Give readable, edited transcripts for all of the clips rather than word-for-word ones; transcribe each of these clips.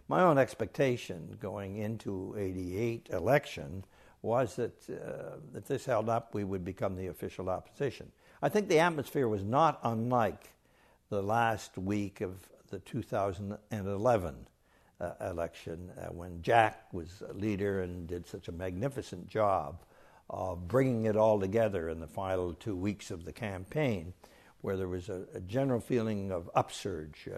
My own expectation going into '88 election was that if this held up, we would become the official opposition. I think the atmosphere was not unlike the last week of the 2011 election when Jack was leader and did such a magnificent job of bringing it all together in the final 2 weeks of the campaign, where there was a general feeling of upsurge,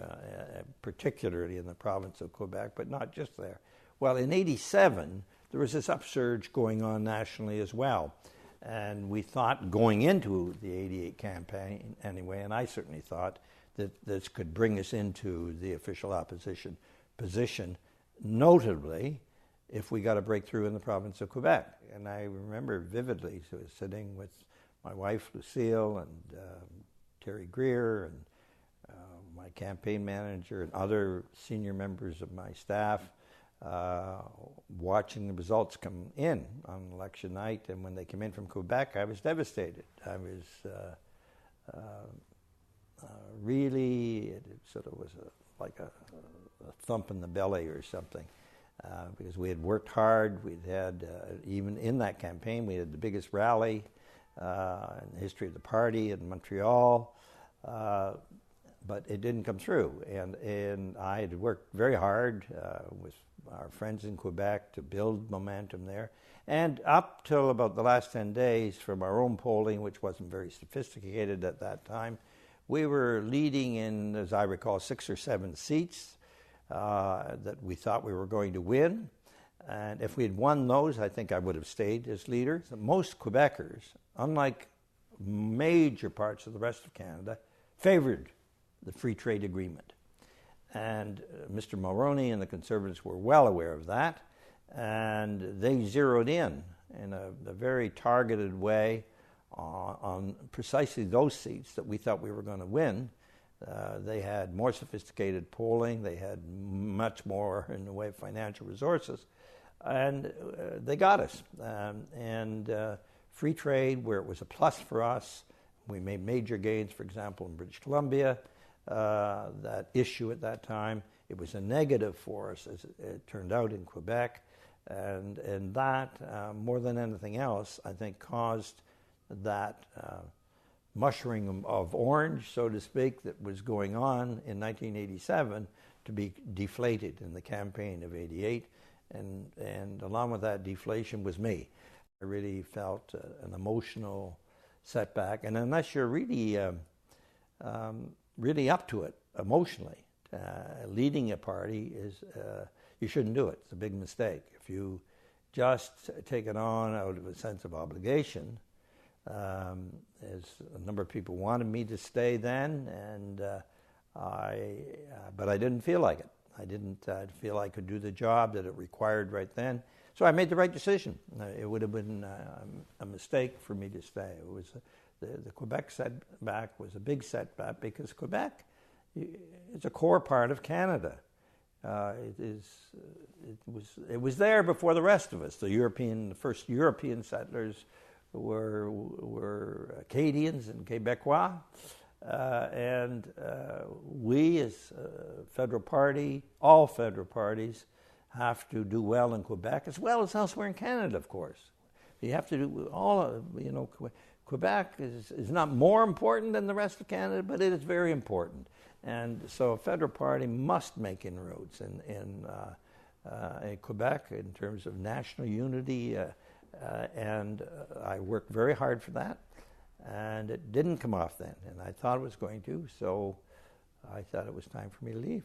particularly in the province of Quebec, but not just there. Well, in '87, there was this upsurge going on nationally as well. And we thought going into the '88 campaign anyway, and I certainly thought that this could bring us into the official opposition position, notably if we got a breakthrough in the province of Quebec. And I remember vividly sitting with my wife, Lucille, and Terry Greer, and my campaign manager, and other senior members of my staff, watching the results come in on election night. And when they came in from Quebec, I was devastated. I was really, it sort of was like a thump in the belly or something, because we had worked hard. We'd had, even in that campaign, we had the biggest rally in the history of the party in Montreal, but it didn't come through. And I had worked very hard with our friends in Quebec to build momentum there. And up till about the last 10 days from our own polling, which wasn't very sophisticated at that time, we were leading in, as I recall, 6 or 7 seats that we thought we were going to win. And if we had won those, I think I would have stayed as leader. Most Quebecers, unlike major parts of the rest of Canada, favored the free trade agreement. And Mr. Mulroney and the Conservatives were well aware of that, and they zeroed in a very targeted way on precisely those seats that we thought we were going to win. They had more sophisticated polling, they had much more in the way of financial resources, and they got us. Free trade, where it was a plus for us, we made major gains, for example, in British Columbia. That issue at that time, it was a negative for us, as it turned out, in Quebec. And that, more than anything else, I think caused that mushroom of orange, so to speak, that was going on in 1987 to be deflated in the campaign of '88. And along with that deflation was me. I really felt an emotional setback. And unless you're really really up to it emotionally, leading a party is, you shouldn't do it. It's a big mistake. If you just take it on out of a sense of obligation, as a number of people wanted me to stay then, and but I didn't feel like it. I didn't feel I could do the job that it required right then. So I made the right decision. It would have been a mistake for me to stay. It was the Quebec setback was a big setback because Quebec is a core part of Canada. It was there before the rest of us. The first European settlers were Acadians and Quebecois, and we as a federal party, all federal parties, have to do well in Quebec as well as elsewhere in Canada, of course. You have to do all, Quebec is not more important than the rest of Canada, but it is very important. And so a federal party must make inroads in Quebec in terms of national unity, and I worked very hard for that. And it didn't come off then, and I thought it was going to, so I thought it was time for me to leave.